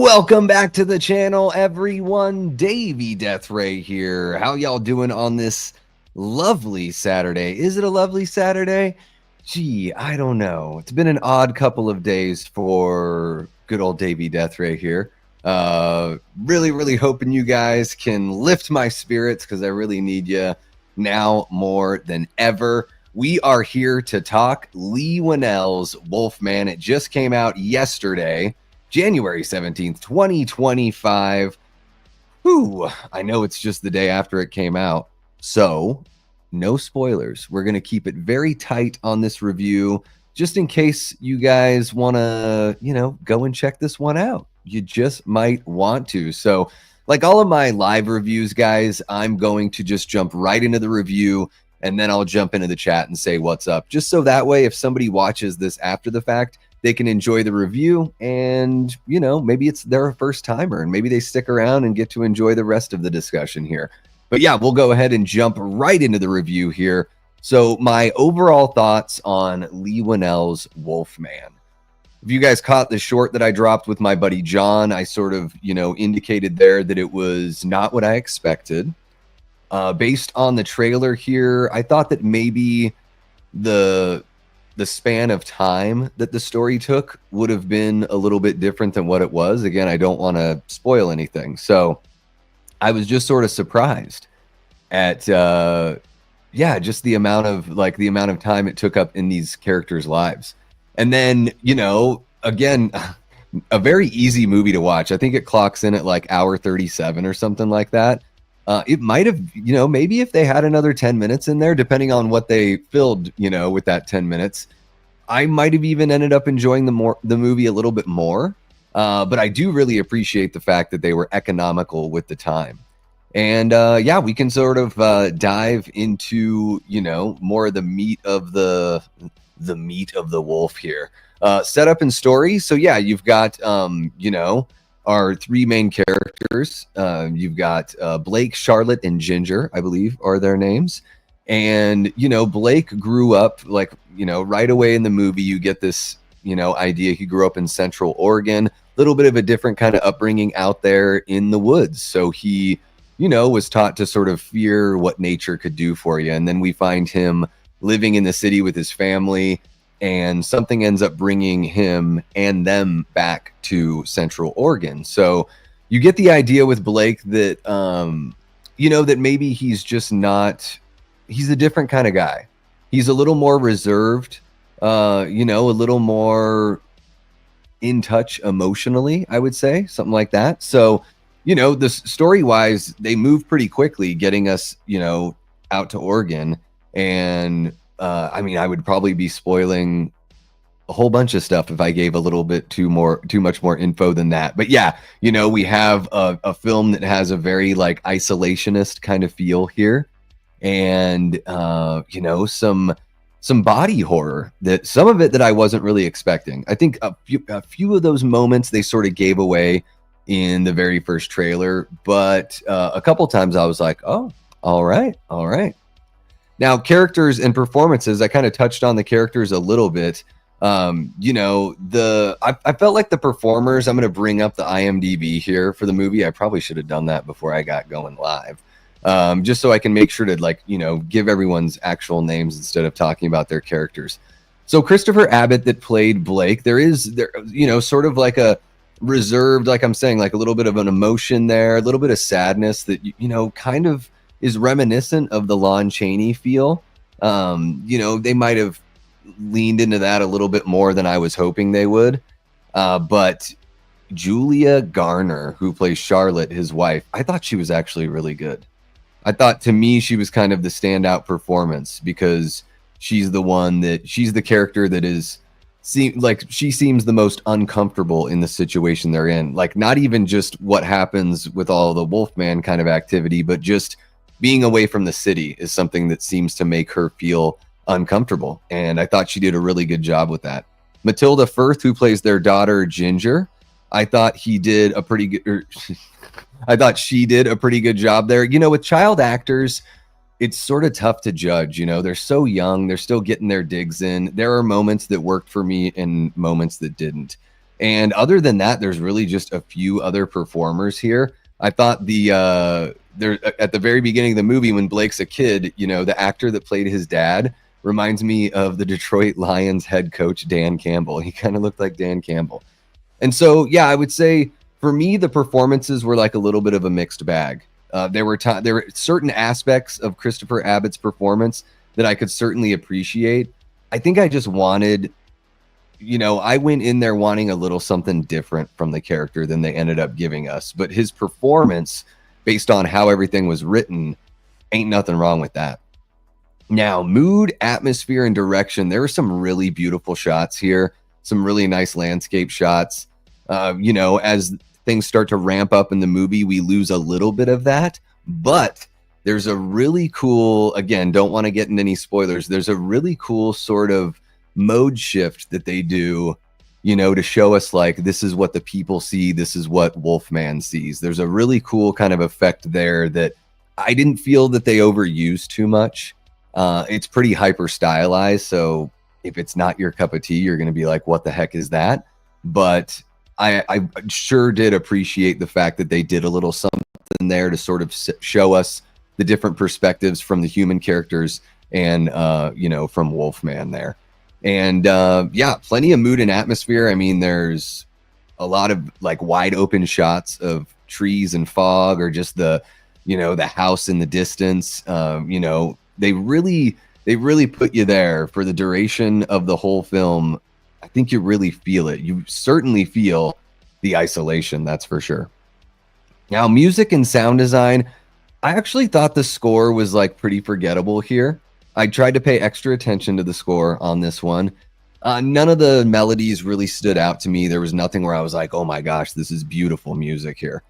Welcome back to the channel, everyone. Davey Deathray here. How y'all doing on this lovely Saturday? Is it a lovely Saturday? Gee, I don't know. It's been an odd couple of days for good old Davey Deathray here. Really hoping you guys can lift my spirits because I really need you now more than ever. We are here to talk Leigh Whannell'S Wolfman. It just came out yesterday, January 17th, 2025. Whew, I know it's just the day after it came out, so no spoilers. We're going to keep it very tight on this review, just in case you guys want to, go and check this one out. You just might want to. So, like all of my live reviews, guys, I'm going to just jump right into the review, and then I'll jump into the chat and say what's up, just so that way if somebody watches this after the fact, they can enjoy the review and, maybe it's their first timer and maybe they stick around and get to enjoy the rest of the discussion here. But yeah, we'll go ahead and jump right into the review here. So my overall thoughts on Leigh Whannell'S Wolfman. If you guys caught the short that I dropped with my buddy John, I sort of, indicated there that it was not what I expected. Based on the trailer here, I thought that maybe the span of time that the story took would have been a little bit different than what it was. Again, I don't want to spoil anything. So I was just sort of surprised at, just the amount of time it took up in these characters' lives. And then, again, a very easy movie to watch. I think it clocks in at like hour 37 or something like that. It might have, maybe if they had another 10 minutes in there, depending on what they filled, with that 10 minutes, I might have even ended up enjoying the movie a little bit more. But I do really appreciate the fact that they were economical with the time. And we can sort of dive into, more of the meat of the wolf here. Setup and story. So yeah, you've got, our three main characters. You've got Blake, Charlotte, and Ginger, I believe are their names. And, Blake grew up right away in the movie. You get this, idea. He grew up in Central Oregon, a little bit of a different kind of upbringing out there in the woods. So he, was taught to sort of fear what nature could do for you. And then we find him living in the city with his family, and something ends up bringing him and them back to Central Oregon. So you get the idea with Blake that, that maybe he's just not, he's a different kind of guy. He's a little more reserved, a little more in touch emotionally, I would say, something like that. So, the story-wise, they move pretty quickly, getting us, out to Oregon. And I would probably be spoiling a whole bunch of stuff if I gave a little bit too much more info than that. But yeah, we have a film that has a very isolationist kind of feel here, and some body horror, that some of it that I wasn't really expecting. I think a few of those moments they sort of gave away in the very first trailer, but a couple times I was like, oh, all right. Now, characters and performances, I kind of touched on the characters a little bit. I felt like the performers, I'm going to bring up the IMDb here for the movie. I probably should have done that before I got going live. Just so I can make sure to give everyone's actual names instead of talking about their characters. So Christopher Abbott that played Blake, there sort of like a reserved, like I'm saying, like a little bit of an emotion there, a little bit of sadness that, kind of is reminiscent of the Lon Chaney feel. They might have leaned into that a little bit more than I was hoping they would. But Julia Garner, who plays Charlotte, his wife, I thought she was actually really good. I thought, to me, she was kind of the standout performance because she's the character that she seems the most uncomfortable in the situation they're in. Like, not even just what happens with all the Wolfman kind of activity, but just being away from the city is something that seems to make her feel uncomfortable. And I thought she did a really good job with that. Matilda Firth, who plays their daughter Ginger, I thought she did a pretty good job there. With child actors, it's sort of tough to judge. They're so young, they're still getting their digs in. There are moments that worked for me and moments that didn't. And other than that, there's really just a few other performers here. I thought there at the very beginning of the movie when Blake's a kid, the actor that played his dad reminds me of the Detroit Lions head coach Dan Campbell. He kind of looked like Dan Campbell. And so, yeah, I would say for me, the performances were like a little bit of a mixed bag. There were certain aspects of Christopher Abbott's performance that I could certainly appreciate. I think I just wanted, I went in there wanting a little something different from the character than they ended up giving us. But his performance, based on how everything was written, ain't nothing wrong with that. Now, mood, atmosphere, and direction. There were some really beautiful shots here, some really nice landscape shots. As things start to ramp up in the movie, we lose a little bit of that. But there's a really cool, again, don't want to get into any spoilers. There's a really cool sort of mode shift that they do, to show us like this is what the people see, this is what Wolfman sees. There's a really cool kind of effect there that I didn't feel that they overused too much. It's pretty hyper stylized, so if it's not your cup of tea, you're going to be like, what the heck is that? But I sure did appreciate the fact that they did a little something there to sort of show us the different perspectives from the human characters and from Wolfman there. And plenty of mood and atmosphere. I mean, there's a lot of like wide open shots of trees and fog, or just the house in the distance. They really put you there for the duration of the whole film. I think you really feel it. You certainly feel the isolation, that's for sure. Now, music and sound design, I actually thought the score was like pretty forgettable here. I tried to pay extra attention to the score on this one. None of the melodies really stood out to me. There was nothing where I was like, oh my gosh, this is beautiful music here.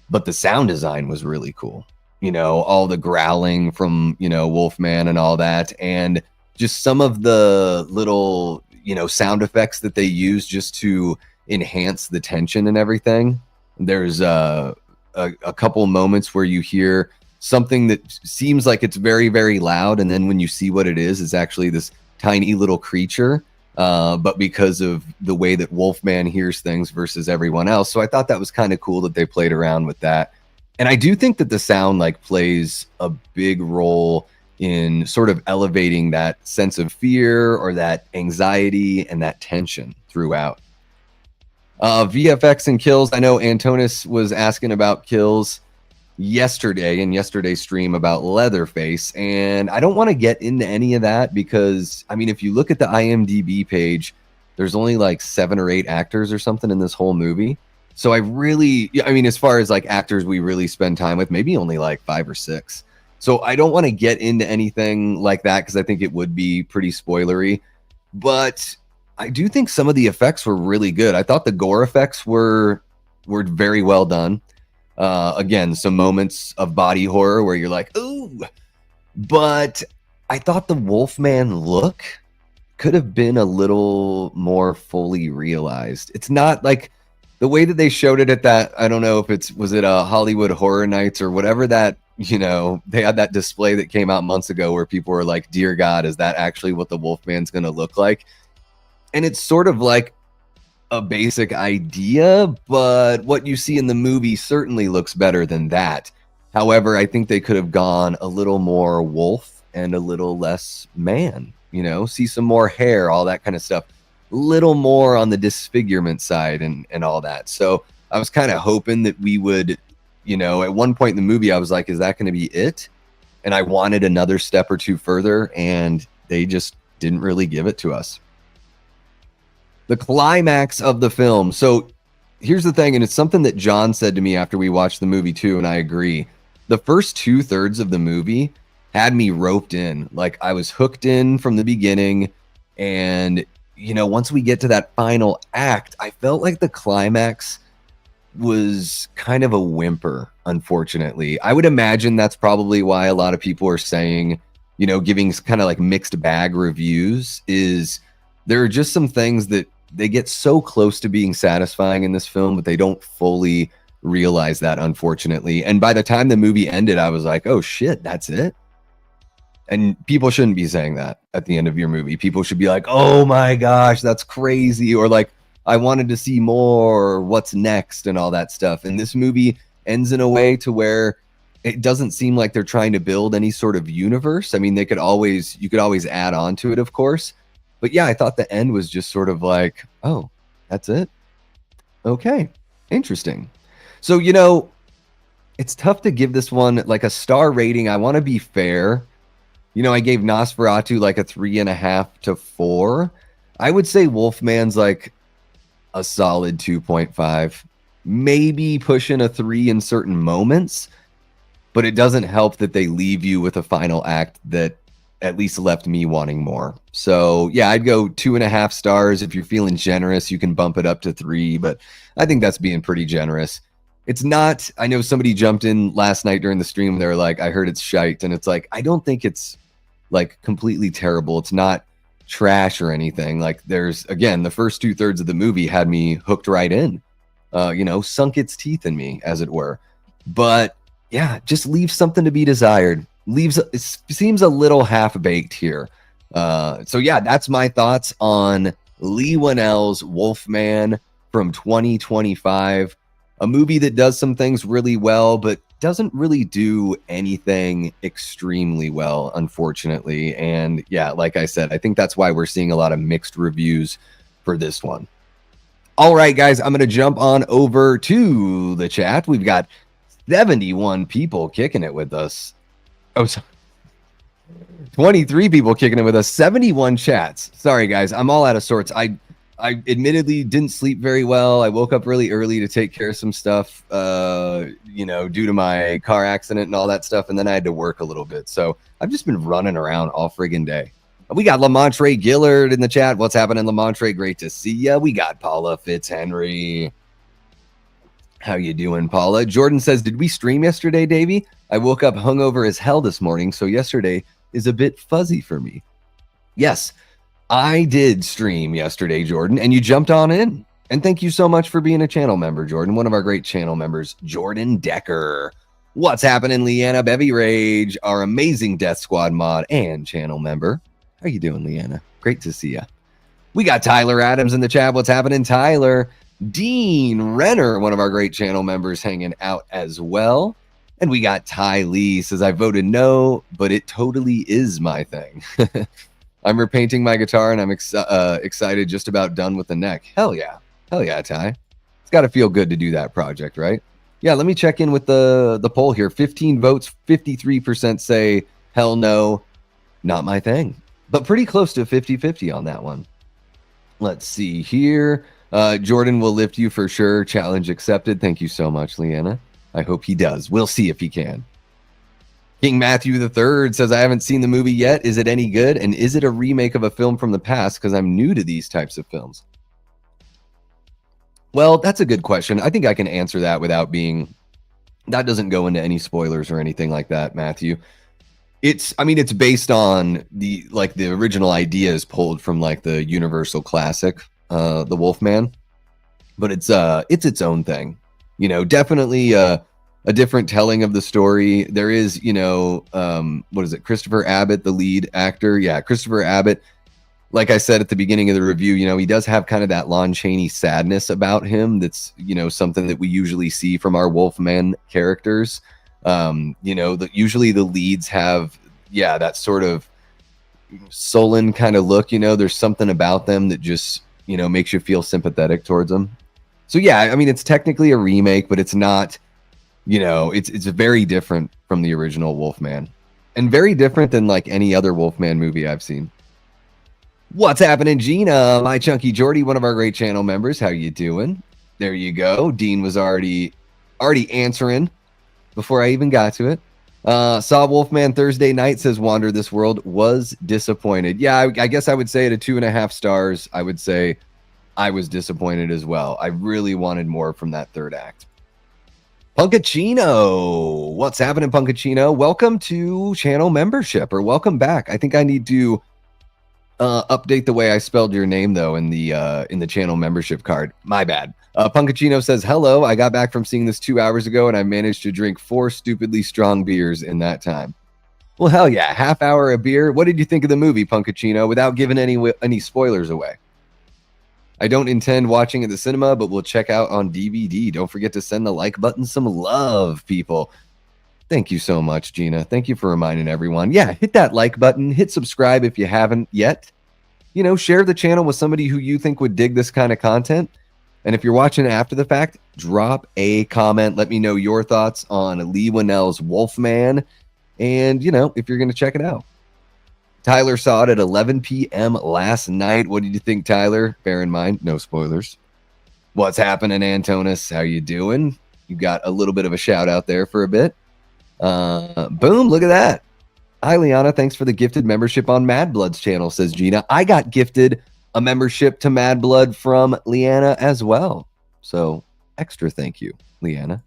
But the sound design was really cool. All the growling from, Wolfman and all that. And just some of the little, sound effects that they use just to enhance the tension and everything. There's a couple moments where you hear something that seems like it's very, very loud. And then when you see what it is, it's actually this tiny little creature. But because of the way that Wolfman hears things versus everyone else. So I thought that was kind of cool that they played around with that. And I do think that the sound like plays a big role in sort of elevating that sense of fear or that anxiety and that tension throughout. VFX and kills. I know Antonis was asking about kills yesterday in yesterday's stream about Leatherface, and I don't want to get into any of that because, I mean, if you look at the IMDb page, there's only like 7 or 8 actors or something in this whole movie. So as far as like actors we really spend time with, maybe only like 5 or 6. So I don't want to get into anything like that because I think it would be pretty spoilery. But I do think some of the effects were really good. I thought the gore effects were very well done. Again, some moments of body horror where you're like, ooh. But I thought the Wolfman look could have been a little more fully realized. It's not like the way that they showed it at that, I don't know if was it a Hollywood Horror Nights or whatever that, they had that display that came out months ago where people were like, dear God, is that actually what the Wolfman's going to look like? And it's sort of like a basic idea, but what you see in the movie certainly looks better than that. However, I think they could have gone a little more wolf and a little less man, see some more hair, all that kind of stuff. Little more on the disfigurement side and all that. So I was kind of hoping that we would, at one point in the movie, I was like, is that going to be it? And I wanted another step or two further, and they just didn't really give it to us. The climax of the film. So here's the thing, and it's something that John said to me after we watched the movie too, and I agree. The first 2/3 of the movie had me roped in. Like I was hooked in from the beginning, and once we get to that final act, I felt like the climax was kind of a whimper, unfortunately. I would imagine that's probably why a lot of people are saying, giving kind of like mixed bag reviews, is there are just some things that they get so close to being satisfying in this film, but they don't fully realize that, unfortunately. And by the time the movie ended, I was like, oh shit, that's it? And people shouldn't be saying that at the end of your movie. People should be like, oh my gosh, that's crazy. Or like, I wanted to see more, what's next, and all that stuff. And this movie ends in a way to where it doesn't seem like they're trying to build any sort of universe. I mean, you could always add on to it, of course. But yeah, I thought the end was just sort of like, oh, that's it? Okay, interesting. So, it's tough to give this one like a star rating. I want to be fair. I gave Nosferatu like a 3.5 to 4. I would say Wolfman's like a solid 2.5, maybe pushing a 3 in certain moments, but it doesn't help that they leave you with a final act that at least left me wanting more. So yeah, I'd go 2.5 stars. If you're feeling generous, you can bump it up to 3, but I think that's being pretty generous. It's not, I know somebody jumped in last night during the stream. They were like, I heard it's shite. And it's like, I don't think it's like completely terrible. It's not trash or anything. Like there's, again, the first 2/3 of the movie had me hooked right in, sunk its teeth in me, as it were. But yeah, just leaves something to be desired. It seems a little half-baked here. So yeah, that's my thoughts on Leigh Whannell'S Wolfman from 2025. A movie that does some things really well, but doesn't really do anything extremely well, unfortunately. And yeah, like I said, I think that's why we're seeing a lot of mixed reviews for this one. All right, guys, I'm going to jump on over to the chat. We've got 71 people kicking it with us. Oh, sorry. 23 people kicking it with us. 71 chats. Sorry, guys. I'm all out of sorts. I admittedly didn't sleep very well. I woke up really early to take care of some stuff, due to my car accident and all that stuff. And then I had to work a little bit. So I've just been running around all friggin' day. We got Lamontre Gillard in the chat. What's happening, Lamontre? Great to see ya. We got Paula Fitzhenry. How you doing, Paula? Jordan says, did we stream yesterday, Davey? I woke up hungover as hell this morning, so yesterday is a bit fuzzy for me. Yes, I did stream yesterday, Jordan, and you jumped on in. And thank you so much for being a channel member, Jordan. One of our great channel members, Jordan Decker. What's happening, Leanna Bevy Rage, our amazing Death Squad mod and channel member. How you doing, Leanna? Great to see ya. We got Tyler Adams in the chat. What's happening, Tyler? Dean Renner, one of our great channel members, hanging out as well. And we got Ty Lee, says, I voted no, but it totally is my thing. I'm repainting my guitar, and I'm excited, just about done with the neck. Hell yeah. Hell yeah, Ty. It's got to feel good to do that project, right? Yeah, let me check in with the poll here. 15 votes, 53% say, hell no, not my thing. But pretty close to 50-50 on that one. Let's see here. Jordan will lift you for sure. Challenge accepted. Thank you so much, Leanna. I hope he does. We'll see if he can. King Matthew III says, I haven't seen the movie yet. Is it any good? And is it a remake of a film from the past? Because I'm new to these types of films. Well, that's a good question. I think I can answer that without being... That doesn't go into any spoilers or anything like that, Matthew. It's based on the original ideas pulled from like the Universal classic, The Wolfman. But it's its own thing. Definitely a different telling of the story. There is, what is it? Christopher Abbott, the lead actor. Yeah, Christopher Abbott. Like I said at the beginning of the review, he does have kind of that Lon Chaney sadness about him. That's, something that we usually see from our Wolfman characters. Usually the leads have, that sort of sullen kind of look. There's something about them that just, makes you feel sympathetic towards them. So yeah, it's technically a remake, but it's not, it's very different from the original Wolfman, and very different than like any other Wolfman movie I've seen. What's happening, Gina? My Chunky Jordy, one of our great channel members. How you doing? There you go. Dean was already answering before I even got to it. Saw Wolfman Thursday night, says Wander This World, was disappointed. Yeah, I guess I would say at 2.5 stars, I would say I was disappointed as well. I really wanted more from that third act. Punkachino, what's happening, Punkachino? Welcome to channel membership, or welcome back. I think I need to update the way I spelled your name though in the channel membership card. My bad. Punkachino says, hello, I got back from seeing this 2 hours ago and I managed to drink 4 stupidly strong beers in that time. Well, hell yeah, half hour of beer. What did you think of the movie, Punkachino, without giving any spoilers away? I don't intend watching at the cinema, but we'll check out on DVD. Don't forget to send the like button some love, people. Thank you so much, Gina. Thank you for reminding everyone. Yeah, hit that like button. Hit subscribe if you haven't yet. You know, share the channel with somebody who you think would dig this kind of content. And if you're watching after the fact, drop a comment. Let me know your thoughts on Leigh Whannell'S Wolfman. And, you know, if you're going to check it out. Tyler saw it at 11 p.m. last night. What did you think, Tyler? Bear in mind, no spoilers. What's happening, Antonis? How you doing? You got a little bit of a shout out there for a bit. Boom, look at that. Hi, Liana. Thanks for the gifted membership on Mad Blood's channel, says Gina. I got gifted a membership to Mad Blood from Leanna as well. So, extra thank you, Leanna.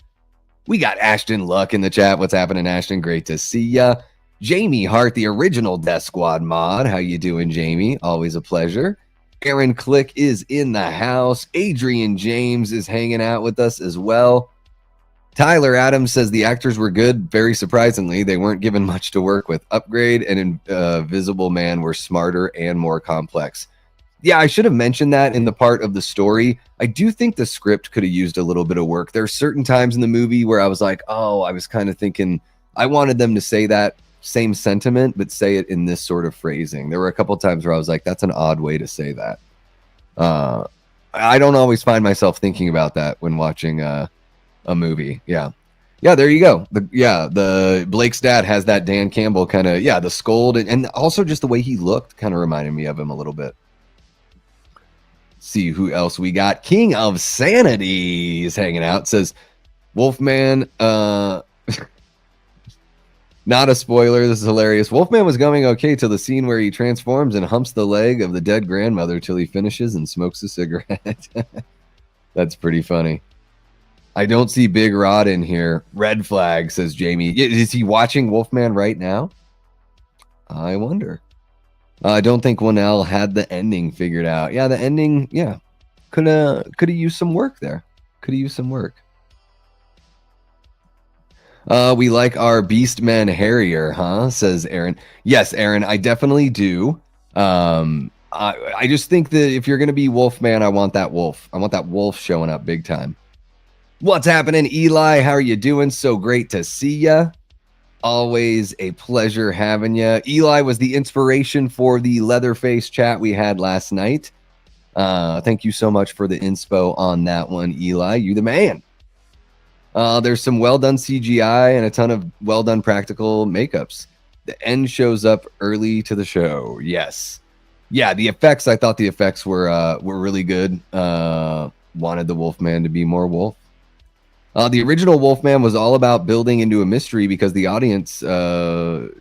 We got Ashton Luck in the chat. What's happening, Ashton? Great to see ya. Jamie Hart, the original Death Squad mod. How you doing, Jamie? Always a pleasure. Aaron Click is in the house. Adrian James is hanging out with us as well. Tyler Adams says the actors were good. Very surprisingly, they weren't given much to work with. Upgrade and Invisible Man were smarter and more complex. Yeah, I should have mentioned that in the part of the story. I do think the script could have used a little bit of work. There are certain times in the movie where I was like, oh, I was kind of thinking I wanted them to say that same sentiment, but say it in this sort of phrasing. There were a couple times where I was like, that's an odd way to say that. I don't always find myself thinking about that when watching a movie. Yeah, there you go. The Blake's dad has that Dan Campbell kind of, the scold, and also just the way he looked kind of reminded me of him a little bit. See who else we got. King of Sanity is hanging out. Says Wolfman, not a spoiler. This is hilarious. Wolfman was going okay till the scene where he transforms and humps the leg of the dead grandmother till he finishes and smokes a cigarette. That's pretty funny. I don't see Big Rod in here. Red flag, says Jamie. Is he watching Wolfman right now? I wonder. I don't think Whannell had the ending figured out. Yeah, the ending, could have used some work there. Could have used some work. We like our Beastman Harrier, huh? Says Aaron. Yes, Aaron, I definitely do. I just think that if you're going to be Wolfman, I want that wolf. I want that wolf showing up big time. What's happening, Eli? How are you doing? So great to see ya. Always a pleasure having you. Eli was the inspiration for the Leatherface chat we had last night. Thank you so much for the inspo on that one, Eli. You the man. There's some well done CGI and a ton of well done practical makeups. The end shows up early to the show. Yes. Yeah, the effects, I thought the effects were really good. Wanted the Wolfman to be more wolf. The original Wolfman was all about building into a mystery because the audience to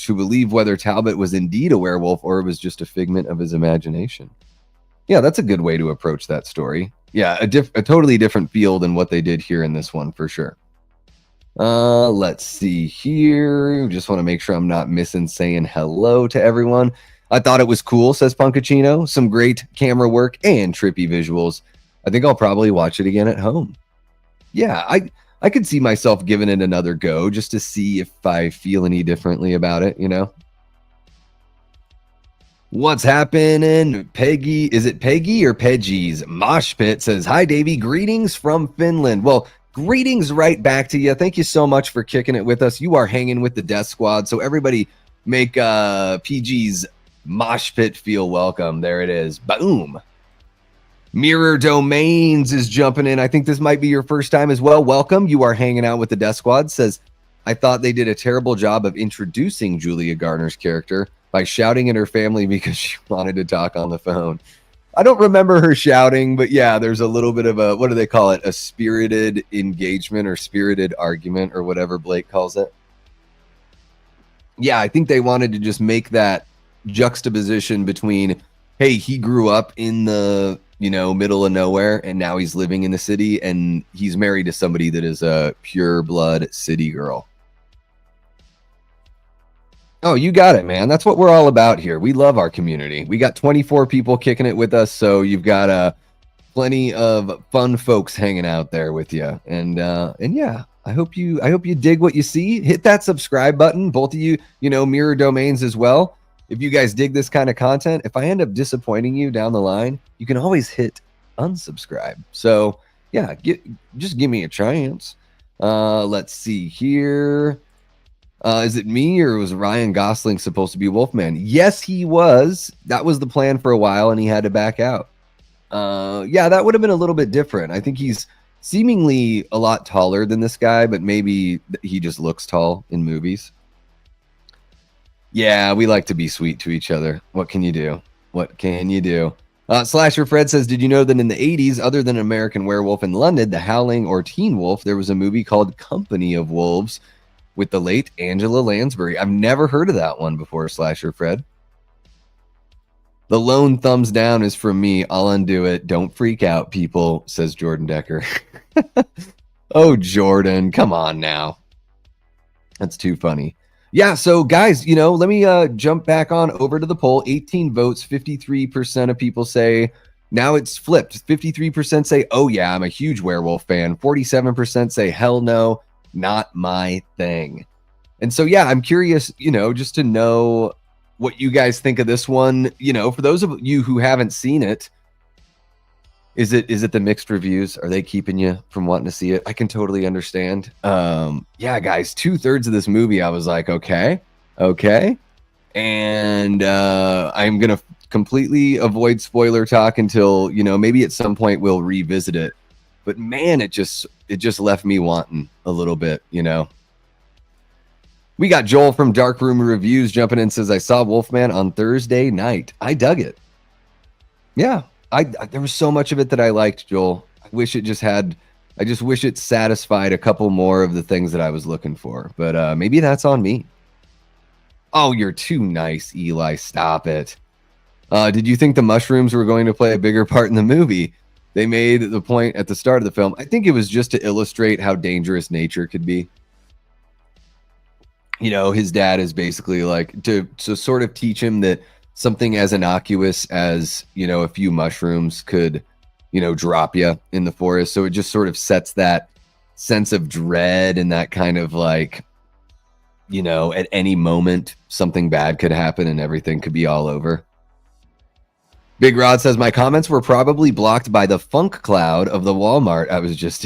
believe whether Talbot was indeed a werewolf or it was just a figment of his imagination. Yeah, that's a good way to approach that story. Yeah, a totally different feel than what they did here in this one, for sure. Let's see here. Just want to make sure I'm not missing saying hello to everyone. I thought it was cool, says Punkachino. Some great camera work and trippy visuals. I think I'll probably watch it again at home. Yeah, I could see myself giving it another go just to see if I feel any differently about it, you know? What's happening? Peggy, is it Peggy or Peggy's? Mosh Pit says, hi, Davey. Greetings from Finland. Well, greetings right back to you. Thank you so much for kicking it with us. You are hanging with the Death Squad, so everybody make PG's Mosh Pit feel welcome. There it is. Boom. Mirror Domains is jumping in. I think this might be your first time as well. Welcome. You are hanging out with the Death Squad. Says, I thought they did a terrible job of introducing Julia Garner's character by shouting at her family because she wanted to talk on the phone. I don't remember her shouting, but yeah, there's a little bit of a, what do they call it? A spirited engagement or spirited argument or whatever Blake calls it. Yeah, I think they wanted to just make that juxtaposition between, hey, he grew up in the, middle of nowhere, and now he's living in the city, and he's married to somebody that is a pure blood city girl. Oh, you got it, man. That's what we're all about here. We love our community. We got 24 people kicking it with us, so you've got plenty of fun folks hanging out there with you. And yeah, I hope you dig what you see. Hit that subscribe button. Both of you, Mirror Domains as well. if you guys dig this kind of content, if I end up disappointing you down the line, you can always hit unsubscribe. So yeah, just give me a chance. Let's see here. Is it me, or was Ryan Gosling supposed to be Wolfman? Yes, he was. That was the plan for a while, and he had to back out. Yeah, that would have been a little bit different. I think he's seemingly a lot taller than this guy, but maybe he just looks tall in movies. Yeah, we like to be sweet to each other. What can you do? What can you do? Slasher Fred says, did you know that in the 80s, other than American Werewolf in London, The Howling, or Teen Wolf, there was a movie called Company of Wolves with the late Angela Lansbury? I've never heard of that one before, Slasher Fred. The lone thumbs down is from me. I'll undo it. Don't freak out, people, says Jordan Decker. Oh, Jordan, come on now. That's too funny. Yeah, so guys, let me jump back on over to the poll. 18 votes, 53% of people say, now it's flipped. 53% say, oh yeah, I'm a huge werewolf fan. 47% say, hell no, not my thing. And so, yeah, I'm curious, just to know what you guys think of this one. For those of you who haven't seen it, is it the mixed reviews? Are they keeping you from wanting to see it? I can totally understand. Yeah, guys, 2/3 of this movie, I was like, okay. And I'm going to completely avoid spoiler talk until, maybe at some point we'll revisit it. But man, it just left me wanting a little bit, We got Joel from Dark Room Reviews jumping in, says, I saw Wolfman on Thursday night. I dug it. Yeah. There was so much of it that I liked, Joel. I just wish it satisfied a couple more of the things that I was looking for. But maybe that's on me. Oh, you're too nice, Eli. Stop it. Did you think the mushrooms were going to play a bigger part in the movie? They made the point at the start of the film. I think it was just to illustrate how dangerous nature could be. His dad is basically like to sort of teach him that something as innocuous as, a few mushrooms could, drop you in the forest. So it just sort of sets that sense of dread and that kind of like, at any moment, something bad could happen and everything could be all over. Big Rod says, my comments were probably blocked by the funk cloud of the Walmart I was just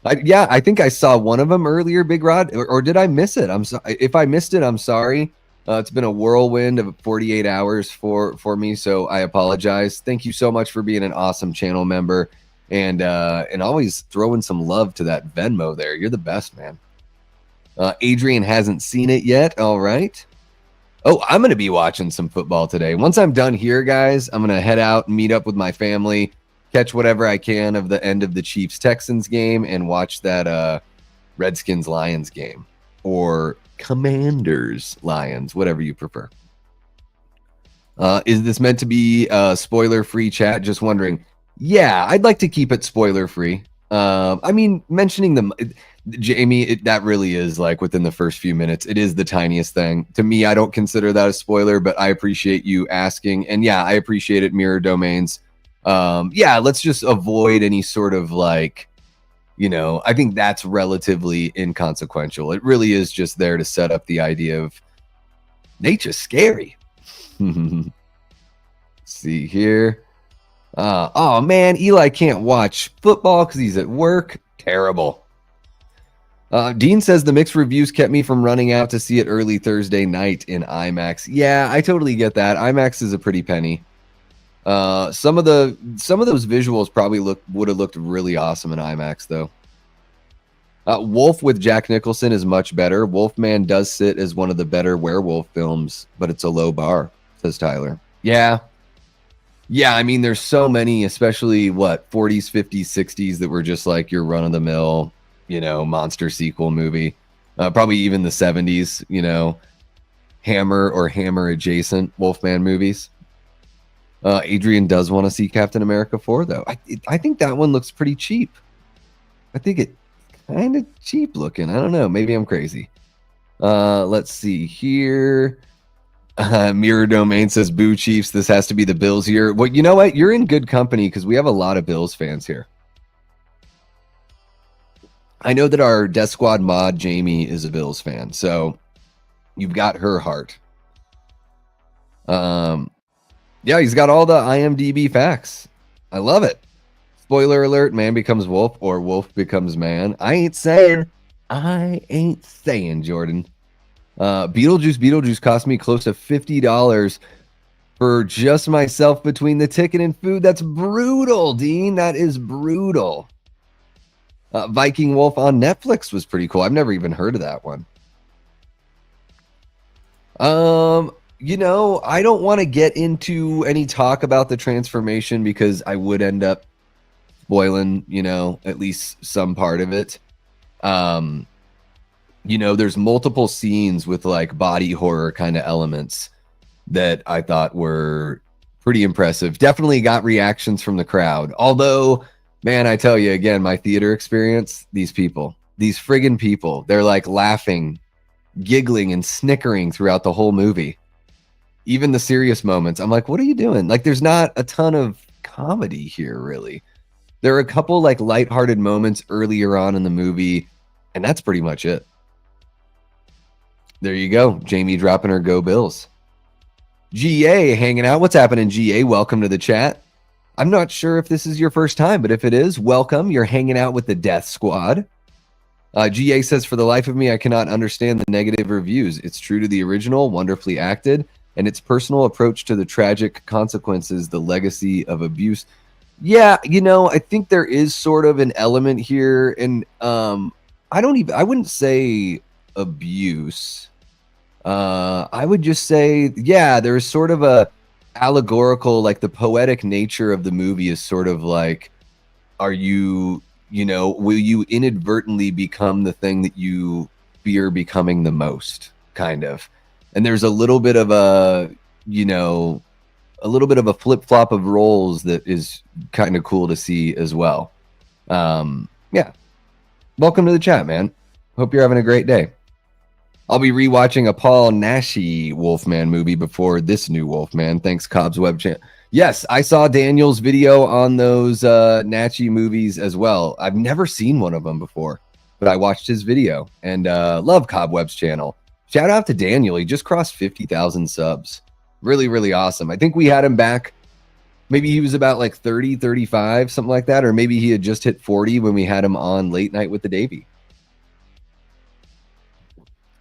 I think I saw one of them earlier, Big Rod, or did I miss it? I'm sorry. If I missed it, I'm sorry. It's been a whirlwind of 48 hours for me, so I apologize. Thank you so much for being an awesome channel member and always throwing some love to that Venmo there. You're the best, man. Adrian hasn't seen it yet. All right. Oh, I'm going to be watching some football today. Once I'm done here, guys, I'm going to head out and meet up with my family, catch whatever I can of the end of the Chiefs-Texans game, and watch that Redskins-Lions game. Or Commanders-Lions, whatever you prefer. Is this meant to be a spoiler-free chat? Just wondering. Yeah, I'd like to keep it spoiler-free. I mean, mentioning them, Jamie, that really is like within the first few minutes. It is the tiniest thing. To me, I don't consider that a spoiler, but I appreciate you asking. And yeah, I appreciate it, Mirror Domains. Yeah, let's just avoid any sort of like, I think that's relatively inconsequential. It really is just there to set up the idea of nature's scary. See here. Oh man, Eli can't watch football because he's at work. Terrible. Dean says the mixed reviews kept me from running out to see it early Thursday night in IMAX. Yeah, I totally get that. IMAX is a pretty penny. Some of those visuals probably would have looked really awesome in IMAX though. Wolf with Jack Nicholson is much better. Wolfman does sit as one of the better werewolf films, but it's a low bar, says Tyler. Yeah. Yeah, I mean, there's so many, especially 40s, 50s, 60s that were just like your run-of-the-mill, monster sequel movie. Probably even the 70s, Hammer or Hammer adjacent Wolfman movies. Adrian does want to see Captain America 4, though. I think that one looks pretty cheap. I think it kind of cheap looking. I don't know. Maybe I'm crazy. Let's see here. Mirror Domain says, boo Chiefs. This has to be the Bills here. Well, you know what? You're in good company because we have a lot of Bills fans here. I know that our Death Squad mod, Jamie, is a Bills fan. So you've got her heart. Yeah, he's got all the IMDb facts. I love it. Spoiler alert, man becomes wolf or wolf becomes man. I ain't saying, Jordan. Beetlejuice cost me close to $50 for just myself between the ticket and food. That's brutal, Dean. That is brutal. Viking Wolf on Netflix was pretty cool. I've never even heard of that one. I don't want to get into any talk about the transformation because I would end up spoiling, at least some part of it. There's multiple scenes with like body horror kind of elements that I thought were pretty impressive. Definitely got reactions from the crowd. Although, man, I tell you again, my theater experience, these friggin' people, they're like laughing, giggling, and snickering throughout the whole movie. Even the serious moments, I'm like, what are you doing? Like, there's not a ton of comedy here, really. There are a couple like lighthearted moments earlier on in the movie, and that's pretty much it. There you go. Jamie dropping her Go Bills. GA hanging out. What's happening, GA? Welcome to the chat. I'm not sure if this is your first time, but if it is, welcome. You're hanging out with the Death Squad. GA says, for the life of me, I cannot understand the negative reviews. It's true to the original, wonderfully acted, and its personal approach to the tragic consequences, the legacy of abuse. Yeah, I think there is sort of an element here, and I wouldn't say abuse. I would just say, yeah, there's sort of a allegorical, like the poetic nature of the movie is sort of like, will you inadvertently become the thing that you fear becoming the most, kind of. And there's a little bit of a flip-flop of roles that is kind of cool to see as well. Yeah. Welcome to the chat, man. Hope you're having a great day. I'll be rewatching a Paul Naschy Wolfman movie before this new Wolfman. Thanks, Cobb's Web Channel. Yes, I saw Daniel's video on those Naschy movies as well. I've never seen one of them before, but I watched his video and love Cobweb's channel. Shout out to Daniel. He just crossed 50,000 subs. Really, really awesome. I think we had him back. Maybe he was about like 30, 35, something like that. Or maybe he had just hit 40 when we had him on Late Night with the Davey.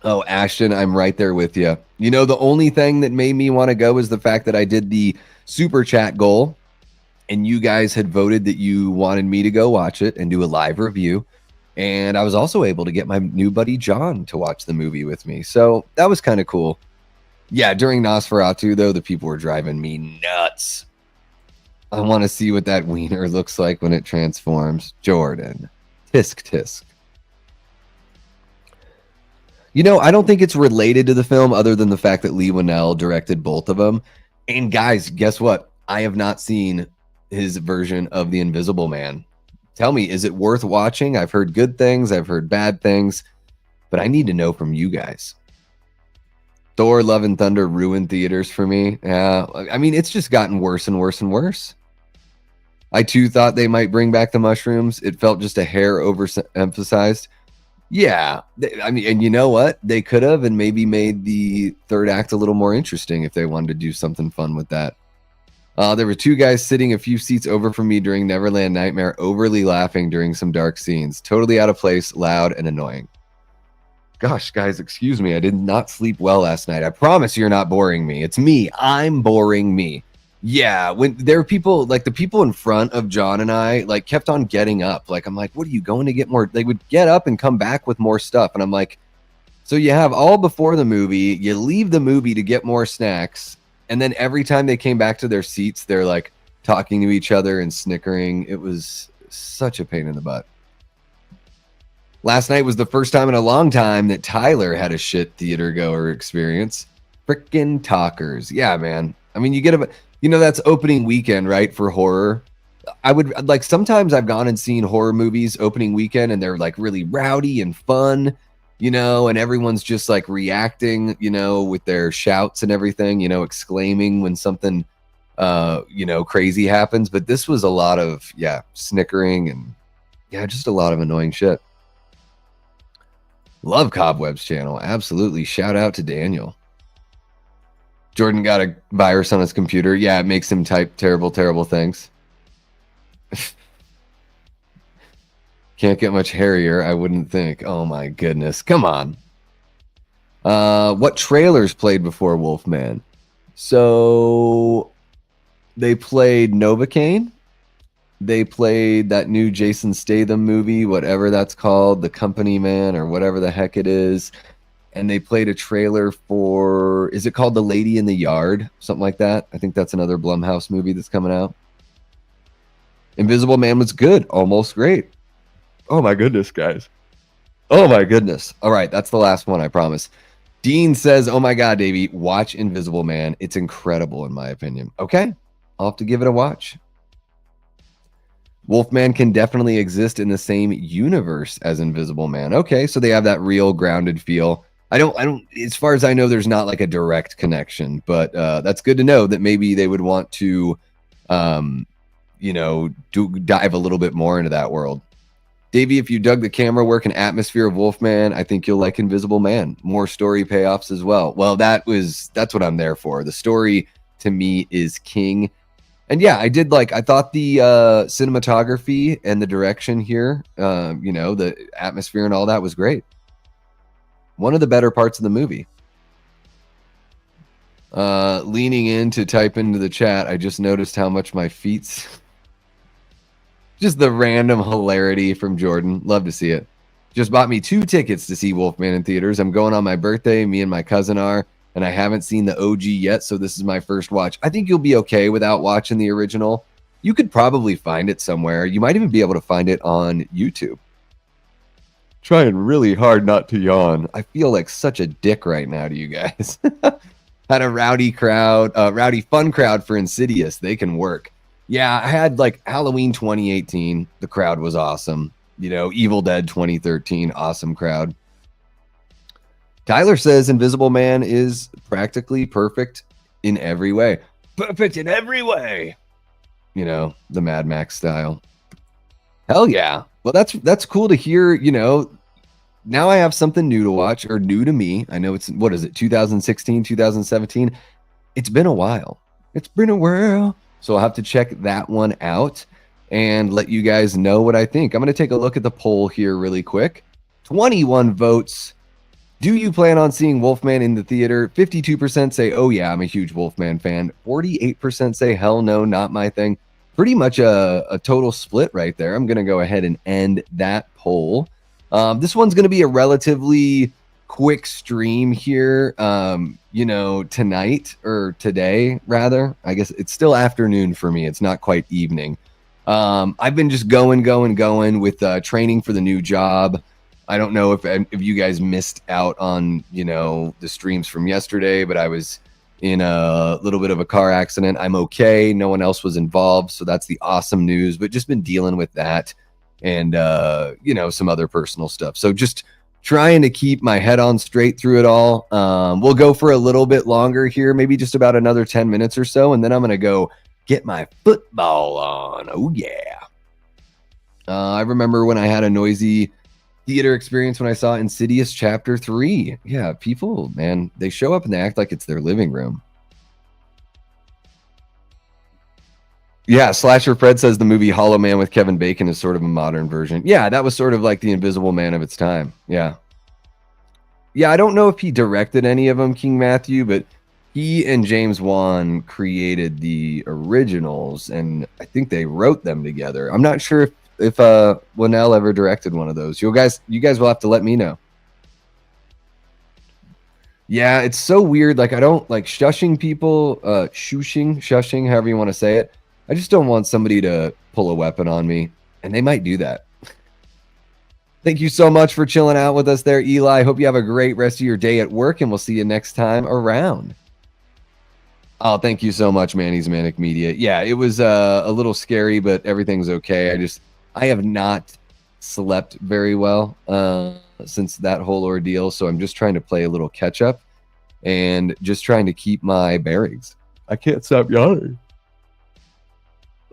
Oh, Ashton, I'm right there with you. The only thing that made me want to go is the fact that I did the super chat goal and you guys had voted that you wanted me to go watch it and do a live review. And I was also able to get my new buddy John to watch the movie with me. So that was kind of cool. Yeah, during Nosferatu, though, the people were driving me nuts. I want to see what that wiener looks like when it transforms. Jordan. Tisk, tisk. I don't think it's related to the film other than the fact that Leigh Whannell directed both of them. And guys, guess what? I have not seen his version of The Invisible Man. Tell me, is it worth watching? I've heard good things. I've heard bad things. But I need to know from you guys. Thor, Love and Thunder ruined theaters for me. I mean, it's just gotten worse and worse and worse. I, too, thought they might bring back the mushrooms. It felt just a hair overemphasized. Yeah, I mean, and you know what? They could have and maybe made the third act a little more interesting if they wanted to do something fun with that. There were two guys sitting a few seats over from me during Neverland Nightmare, overly laughing during some dark scenes. Totally out of place, loud, and annoying. Gosh, guys, excuse me. I did not sleep well last night. I promise you're not boring me. It's me. I'm boring me. Yeah, when there were people, like the people in front of John and I, like kept on getting up. Like, I'm like, what are you going to get more? They would get up and come back with more stuff. And I'm like, so you have all before the movie, you leave the movie to get more snacks. And then every time they came back to their seats, they're like talking to each other and snickering. It was such a pain in the butt. Last night was the first time in a long time that Tyler had a shit theater goer experience. Frickin' talkers. Yeah, man. I mean, you get a... that's opening weekend, right, for horror. I would, like, sometimes I've gone and seen horror movies opening weekend, and they're, like, really rowdy and fun, and everyone's just, like, reacting, with their shouts and everything, exclaiming when something, crazy happens. But this was a lot of, snickering and, just a lot of annoying shit. Love Cobweb's channel. Absolutely. Shout out to Daniel. Jordan got a virus on his computer. Yeah, it makes him type terrible, terrible things. Can't get much hairier, I wouldn't think. Oh my goodness. Come on. What trailers played before Wolfman? So they played Novocaine. They played that new Jason Statham movie, whatever that's called, The Company Man or whatever the heck it is. And they played a trailer for, is it called The Lady in the Yard? Something like that. I think that's another Blumhouse movie that's coming out. Invisible Man was good. Almost great. Oh my goodness, guys. Oh my goodness. All right, that's the last one, I promise. Dean says, oh my God, Davey, watch Invisible Man. It's incredible, in my opinion. Okay, I'll have to give it a watch. Wolfman can definitely exist in the same universe as Invisible Man. Okay, so they have that real grounded feel. I don't, as far as I know, there's not like a direct connection, but that's good to know that maybe they would want to, you know, dive a little bit more into that world. Davey, if you dug the camera work and atmosphere of Wolfman, I think you'll like Invisible Man. More story payoffs as well. Well, that's what I'm there for. The story to me is king. And yeah, I thought the cinematography and the direction here, you know, the atmosphere and all that was great. One of the better parts of the movie. Leaning in to type into the chat, I just noticed how much my feet's... Just the random hilarity from Jordan. Love to see it. Just bought me 2 tickets to see Wolfman in theaters. I'm going on my birthday. Me and my cousin are. And I haven't seen the OG yet, so this is my first watch. I think you'll be okay without watching the original. You could probably find it somewhere. You might even be able to find it on YouTube. Trying really hard not to yawn. I feel like such a dick right now to you guys. Had a rowdy crowd, rowdy fun crowd for Insidious. They can work. Yeah, I had like Halloween 2018. The crowd was awesome. You know, Evil Dead 2013. Awesome crowd. Tyler says Invisible Man is practically perfect in every way. Perfect in every way. You know, the Mad Max style. Hell yeah. Well, that's cool to hear, you know. Now I have something new to watch, or new to me. I know it's, what is it, 2016, 2017? It's been a while. It's been a while. So I'll have to check that one out and let you guys know what I think. I'm going to take a look at the poll here really quick. 21 votes. Do you plan on seeing Wolfman in the theater? 52% say, oh yeah, I'm a huge Wolfman fan. 48% say, hell no, not my thing. Pretty much a total split right there. I'm going to go ahead and end that poll. This one's going to be a relatively quick stream here, you know, tonight, or today rather. I guess it's still afternoon for me. It's not quite evening. I've been just going with training for the new job. I don't know if you guys missed out on, you know, the streams from yesterday, but I was in a little bit of a car accident. I'm okay. No one else was involved, so that's the awesome news, but just been dealing with that and, you know, some other personal stuff. So just trying to keep my head on straight through it all. We'll go for a little bit longer here, maybe just about another 10 minutes or so, and then I'm going to go get my football on. Oh, yeah. I remember when I had a noisy theater experience when I saw Insidious Chapter 3. Yeah, people, man, they show up and they act like it's their living room. Yeah, Slasher Fred says the movie Hollow Man with Kevin Bacon is sort of a modern version. Yeah, that was sort of like the Invisible Man of its time. Yeah. Yeah, I don't know if he directed any of them, King Matthew, but he and James Wan created the originals, and I think they wrote them together. I'm not sure if Whannell ever directed one of those. You guys will have to let me know. Yeah, it's so weird. Like, I don't like shushing people, shushing, however you want to say it. I just don't want somebody to pull a weapon on me, and they might do that. Thank you so much for chilling out with us there, Eli. Hope you have a great rest of your day at work, and we'll see you next time around. Oh, thank you so much, Manny's Manic Media. Yeah, it was a little scary, but everything's okay. I have not slept very well since that whole ordeal, so I'm just trying to play a little catch up and just trying to keep my bearings. I can't stop yawning.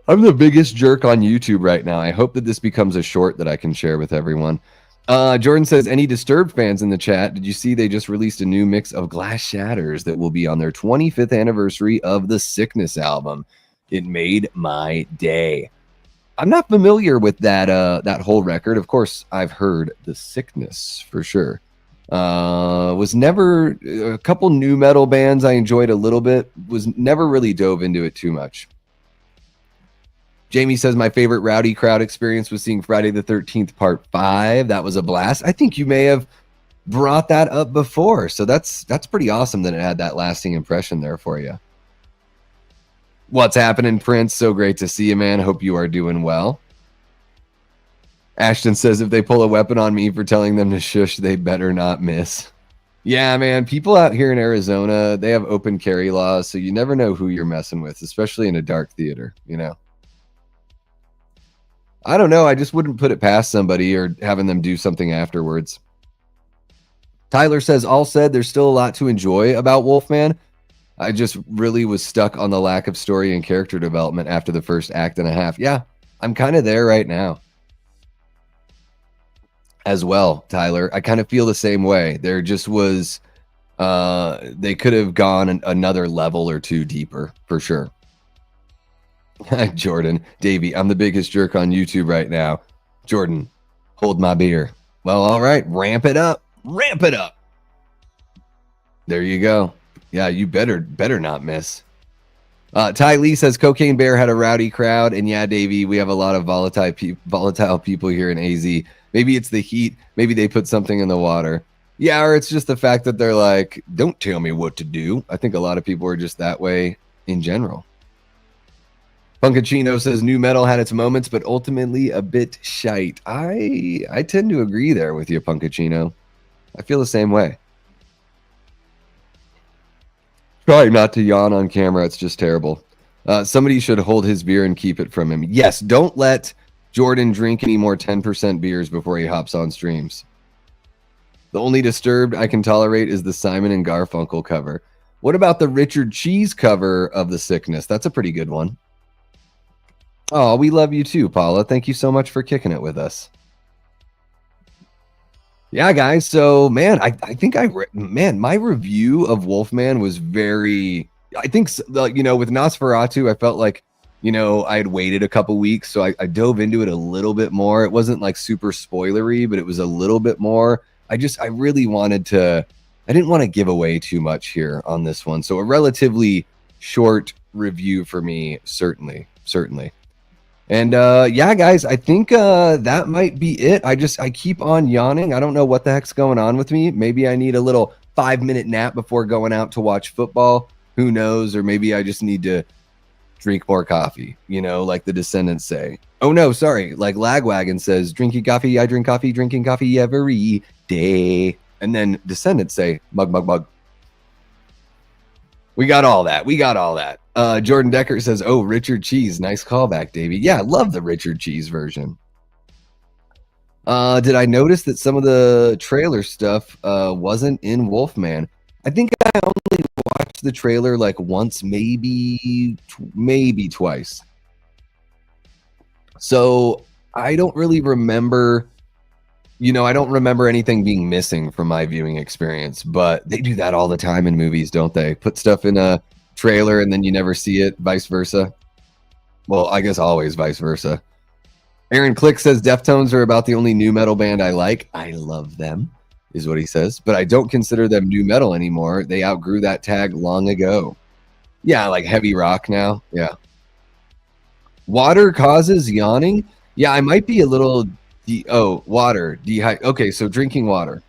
I'm the biggest jerk on YouTube right now. I hope that this becomes a short that I can share with everyone. Jordan says, any Disturbed fans in the chat, did you see they just released a new mix of Glass Shatters that will be on their 25th anniversary of the Sickness album? It made my day. I'm not familiar with that whole record. Of course, I've heard the Sickness for sure. Was never a couple new metal bands I enjoyed a little bit. Was never really dove into it too much. Jamie says my favorite Rowdy Crowd experience was seeing Friday the 13th Part 5. That was a blast. I think you may have brought that up before, so that's pretty awesome that it had that lasting impression there for you. What's happening, Prince? So great to see you, man. Hope you are doing well. Ashton says if they pull a weapon on me for telling them to shush, they better not miss. Yeah, man. People out here in Arizona, they have open carry laws, so you never know who you're messing with, especially in a dark theater, you know? I don't know. I just wouldn't put it past somebody or having them do something afterwards. Tyler says, all said, there's still a lot to enjoy about Wolfman. I just really was stuck on the lack of story and character development after the first act and a half. Yeah, I'm kind of there right now. As well, Tyler. I kind of feel the same way. There just was, they could have gone another level or two deeper, for sure. Jordan, Davey, I'm the biggest jerk on YouTube right now. Jordan, hold my beer. Well, all right, ramp it up. Ramp it up. There you go. Yeah, you better not miss. Ty Lee says Cocaine Bear had a rowdy crowd, and yeah, Davey, we have a lot of volatile people here in AZ. Maybe it's the heat. Maybe they put something in the water. Yeah, or it's just the fact that they're like, don't tell me what to do. I think a lot of people are just that way in general. Punkachino says new metal had its moments, but ultimately a bit shite. I tend to agree there with you, Punkachino. I feel the same way. Try not to yawn on camera. It's just terrible. Somebody should hold his beer and keep it from him. Yes, don't let Jordan drink any more 10% beers before he hops on streams. The only Disturbed I can tolerate is the Simon and Garfunkel cover. What about the Richard Cheese cover of The Sickness? That's a pretty good one. Oh, we love you too, Paula. Thank you so much for kicking it with us. Yeah, guys. So, man, I think my review of Wolfman was very, I think, you know, with Nosferatu, I felt like, you know, I had waited a couple weeks, so I dove into it a little bit more. It wasn't like super spoilery, but it was a little bit more. I really wanted to, I didn't want to give away too much here on this one. So a relatively short review for me, certainly. And yeah, guys, I think that might be it. I keep on yawning. I don't know what the heck's going on with me. Maybe I need a little 5-minute nap before going out to watch football. Who knows? Or maybe I just need to drink more coffee, you know, like the Descendants say. Oh, no, sorry. Like Lagwagon says, drinking coffee, I drink coffee, drinking coffee every day. And then Descendants say, mug, mug, mug. We got all that. Jordan Decker says, oh, Richard Cheese. Nice callback, Davey. Yeah, I love the Richard Cheese version. Did I notice that some of the trailer stuff wasn't in Wolfman? I think I only watched the trailer like once, maybe twice. So I don't really remember, you know, I don't remember anything being missing from my viewing experience, but they do that all the time in movies, don't they? Put stuff in a trailer and then you never see it, vice versa. Well, I guess always vice versa. Aaron Click says Deftones are about the only new metal band I like. I love them, is what he says, but I don't consider them new metal anymore. They outgrew that tag long ago. Yeah, like heavy rock now. Yeah. Water causes yawning? Yeah, I might be a little... water. Okay, so drinking water.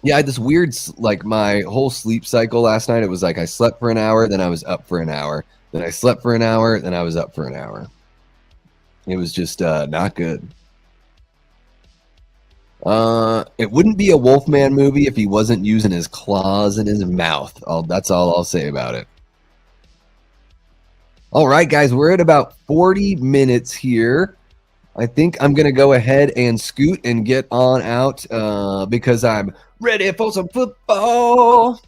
Yeah, I had this weird, like, my whole sleep cycle last night. It was like I slept for an hour, then I was up for an hour. Then I slept for an hour, then I was up for an hour. It was just not good. It wouldn't be a Wolfman movie if he wasn't using his claws in his mouth. That's all I'll say about it. All right, guys, we're at about 40 minutes here. I think I'm going to go ahead and scoot and get on out because I'm ready for some football.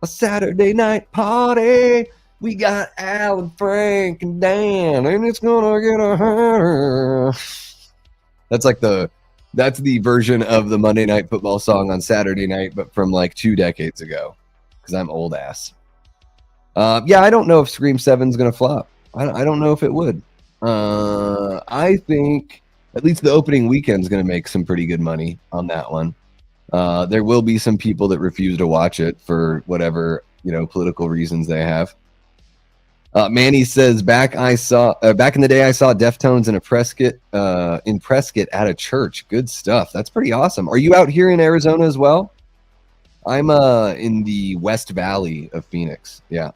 A Saturday night party. We got Alan, Frank, and Dan, and it's going to get a harder. That's like that's the version of the Monday Night Football song on Saturday night, but from like 2 decades ago, because I'm old ass. Yeah, I don't know if Scream 7 is going to flop. I don't know if it would. I think at least the opening weekend is going to make some pretty good money on that one. There will be some people that refuse to watch it for whatever, political reasons they have. Manny says, back in the day, I saw Deftones in Prescott at a church. Good stuff. That's pretty awesome. Are you out here in Arizona as well? I'm in the West Valley of Phoenix. Yeah.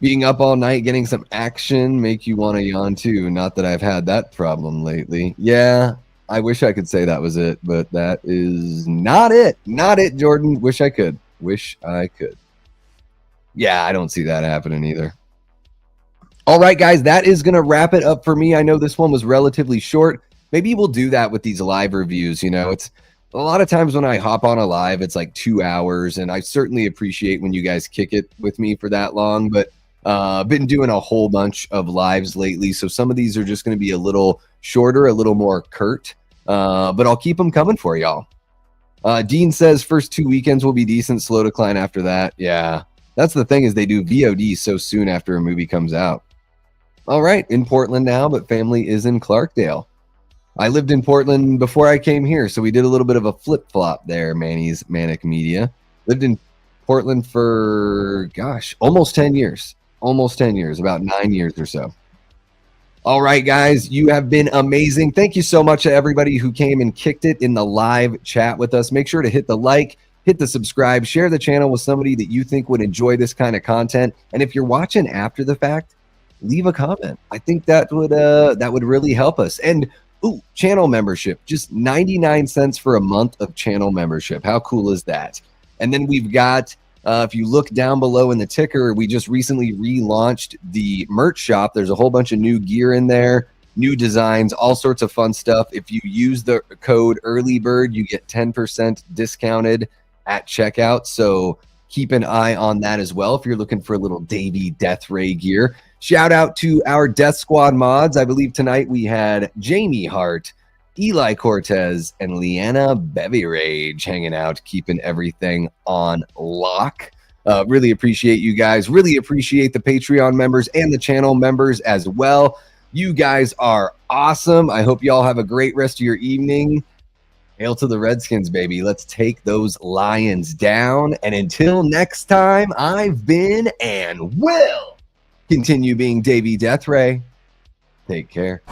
Being up all night, getting some action, make you want to yawn too. Not that I've had that problem lately. Yeah, I wish I could say that was it, but that is not it. Not it, Jordan. Wish I could. Yeah, I don't see that happening either. All right, guys, that is going to wrap it up for me. I know this one was relatively short. Maybe we'll do that with these live reviews. It's a lot of times when I hop on a live, it's like 2 hours, and I certainly appreciate when you guys kick it with me for that long, but I've been doing a whole bunch of lives lately, so some of these are just going to be a little shorter, a little more curt, but I'll keep them coming for y'all. Dean says first 2 weekends will be decent, slow decline after that. Yeah, that's the thing, is they do VOD so soon after a movie comes out. All right, in Portland now, but family is in Clarkdale. I lived in Portland before I came here, so we did a little bit of a flip-flop there, Manny's Manic Media. Lived in Portland for, almost 10 years. About 9 years or so. All right, guys, you have been amazing. Thank you so much to everybody who came and kicked it in the live chat with us. Make sure to hit the like, hit the subscribe, share the channel with somebody that you think would enjoy this kind of content. And if you're watching after the fact, leave a comment. I think that would really help us. And channel membership, just 99 cents for a month of channel membership. How cool is that? And then we've got, if you look down below in the ticker, we just recently relaunched the merch shop. There's a whole bunch of new gear in there, new designs, all sorts of fun stuff. If you use the code EARLYBIRD, you get 10% discounted at checkout. So keep an eye on that as well if you're looking for a little Davey Death Ray gear. Shout out to our Death Squad mods. I believe tonight we had Jamie Hart, Eli Cortez, and Leanna Bevy Rage hanging out, keeping everything on lock. Really appreciate you guys. Really appreciate the Patreon members and the channel members as well. You guys are awesome. I hope y'all have a great rest of your evening. Hail to the Redskins, baby. Let's take those Lions down. And until next time, I've been and will continue being Davey Death Ray. Take care.